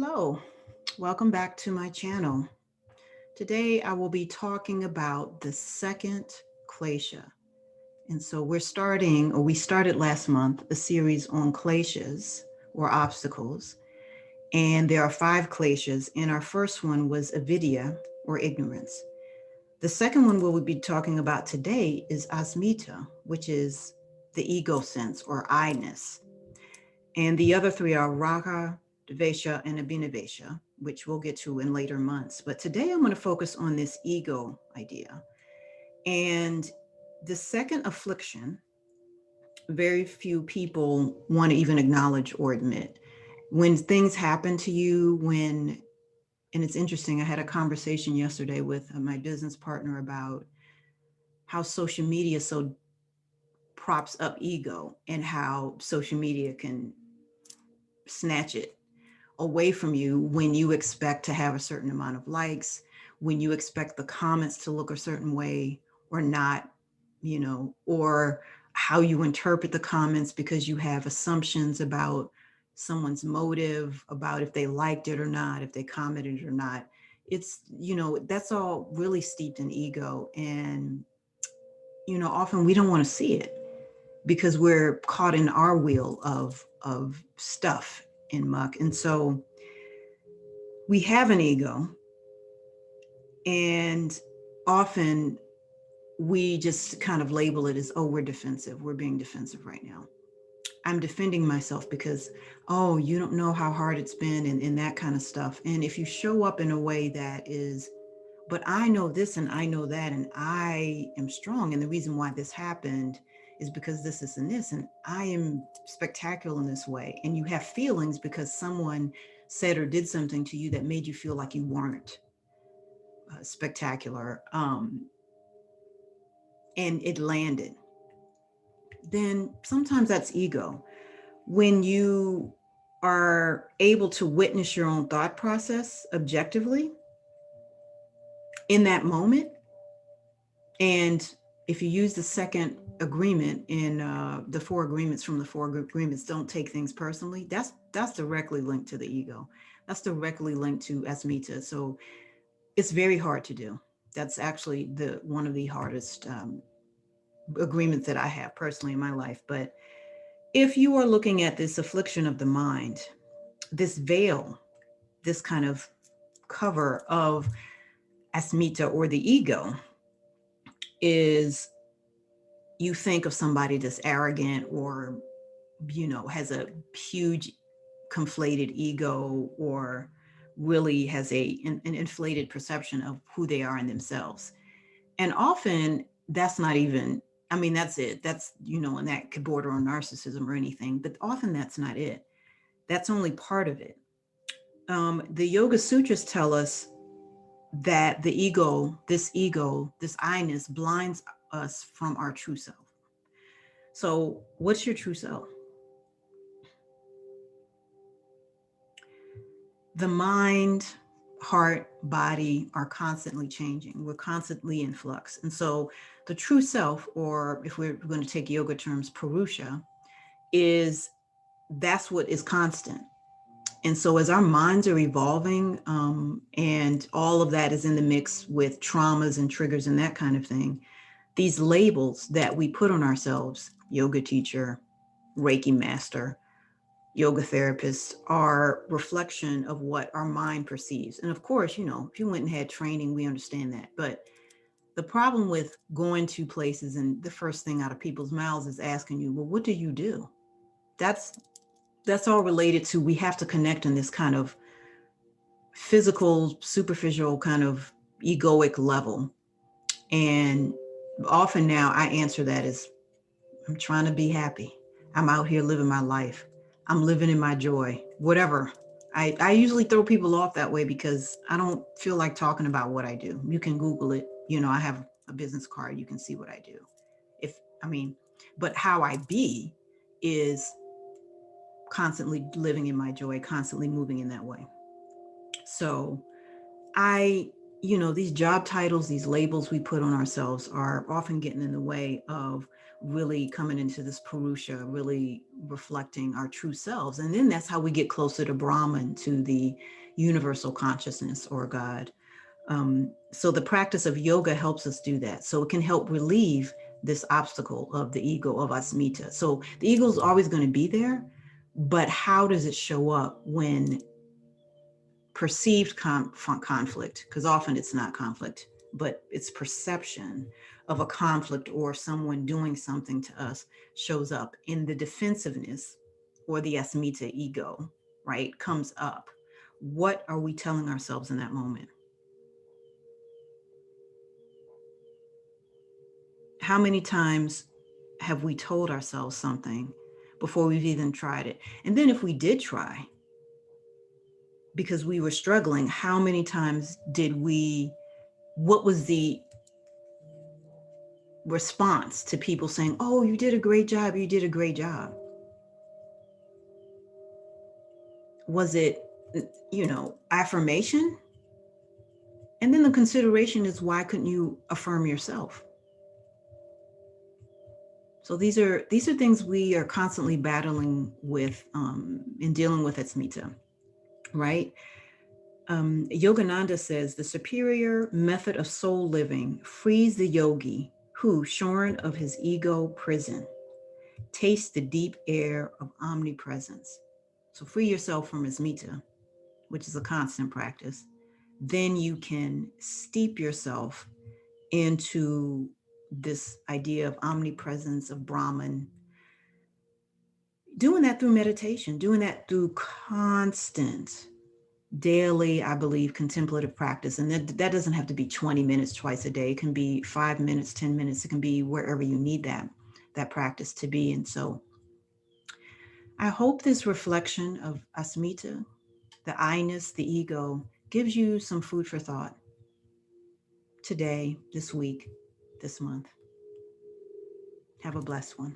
Hello, welcome back to my channel. Today I will be talking about the second klesha. And so we started last month a series on kleshas or obstacles. And there are five kleshas. And our first one was avidya or ignorance. The second one we'll be talking about today is asmita, which is the ego sense or I-ness. And the other three are raga, dvesha, and abhinivesha, which we'll get to in later months. But today I'm going to focus on this ego idea. And the second affliction, very few people want to even acknowledge or admit. When things happen to you, and it's interesting, I had a conversation yesterday with my business partner about how social media so props up ego and how social media can snatch it away from you when you expect to have a certain amount of likes, when you expect the comments to look a certain way or not, or how you interpret the comments because you have assumptions about someone's motive, about if they liked it or not, if they commented or not. That's all really steeped in ego. And, often we don't want to see it because we're caught in our wheel of stuff and muck. And so we have an ego, and often we just kind of label it as, oh, we're defensive. We're being defensive right now. I'm defending myself because, oh, you don't know how hard it's been, and that kind of stuff. And if you show up in a way that is, but I know this and I know that, and I am strong. And the reason why this happened is because this and this, and I am spectacular in this way. And you have feelings because someone said or did something to you that made you feel like you weren't spectacular, and it landed. Then sometimes that's ego. When you are able to witness your own thought process objectively in that moment, and if you use the second agreement in the four agreements from the four agreements, don't take things personally. That's directly linked to the ego. That's directly linked to Asmita. So it's very hard to do. That's actually the one of the hardest agreements that I have personally in my life. But if you are looking at this affliction of the mind, this veil, this kind of cover of Asmita or the ego, is you think of somebody that's arrogant or, has a huge conflated ego, or really has an inflated perception of who they are in themselves. And often that's not even, I mean, that's it. That's, and that could border on narcissism or anything, but often that's not it. That's only part of it. The Yoga Sutras tell us that ego, this I-ness blinds us from our true self. So, what's your true self? The mind, heart, body are constantly changing. We're constantly in flux. And so, the true self, or if we're going to take yoga terms, purusha, is that's what is constant. And so, as our minds are evolving, and all of that is in the mix with traumas and triggers and that kind of thing, these labels that we put on ourselves, yoga teacher, Reiki master, yoga therapist, are reflection of what our mind perceives. And of course, if you went and had training, we understand that. But the problem with going to places and the first thing out of people's mouths is asking you, well, what do you do? That's that's all related to, we have to connect on this kind of physical, superficial kind of egoic level. And often now I answer that as, I'm trying to be happy. I'm out here living my life. I'm living in my joy, whatever. I usually throw people off that way because I don't feel like talking about what I do. You can Google it. I have a business card. You can see what I do. If, I mean, but how I be is constantly living in my joy, constantly moving in that way. So these job titles, these labels we put on ourselves are often getting in the way of really coming into this Purusha, really reflecting our true selves. And then that's how we get closer to Brahman, to the universal consciousness or God. So the practice of yoga helps us do that. So it can help relieve this obstacle of the ego, of Asmita. So the ego is always going to be there, but how does it show up when perceived conflict, because often it's not conflict, but it's perception of a conflict or someone doing something to us shows up in the defensiveness or the Asmita ego, right? Comes up. What are we telling ourselves in that moment? How many times have we told ourselves something before we've even tried it? And then if we did try, because we were struggling, how many times what was the response to people saying, oh, you did a great job, you did a great job? Was it, affirmation? And then the consideration is, why couldn't you affirm yourself? So these are things we are constantly battling with and dealing with at Smita, right? Yogananda says the superior method of soul living frees the yogi who, shorn of his ego prison, tastes the deep air of omnipresence. So free yourself from Asmita, which is a constant practice. Then you can steep yourself into this idea of omnipresence, of Brahman, doing that through meditation, doing that through constant daily, I believe, contemplative practice. And that doesn't have to be 20 minutes twice a day. It can be 5 minutes, 10 minutes. It can be wherever you need that practice to be. And so I hope this reflection of Asmita, the I-ness, the ego, gives you some food for thought today, this week, this month. Have a blessed one.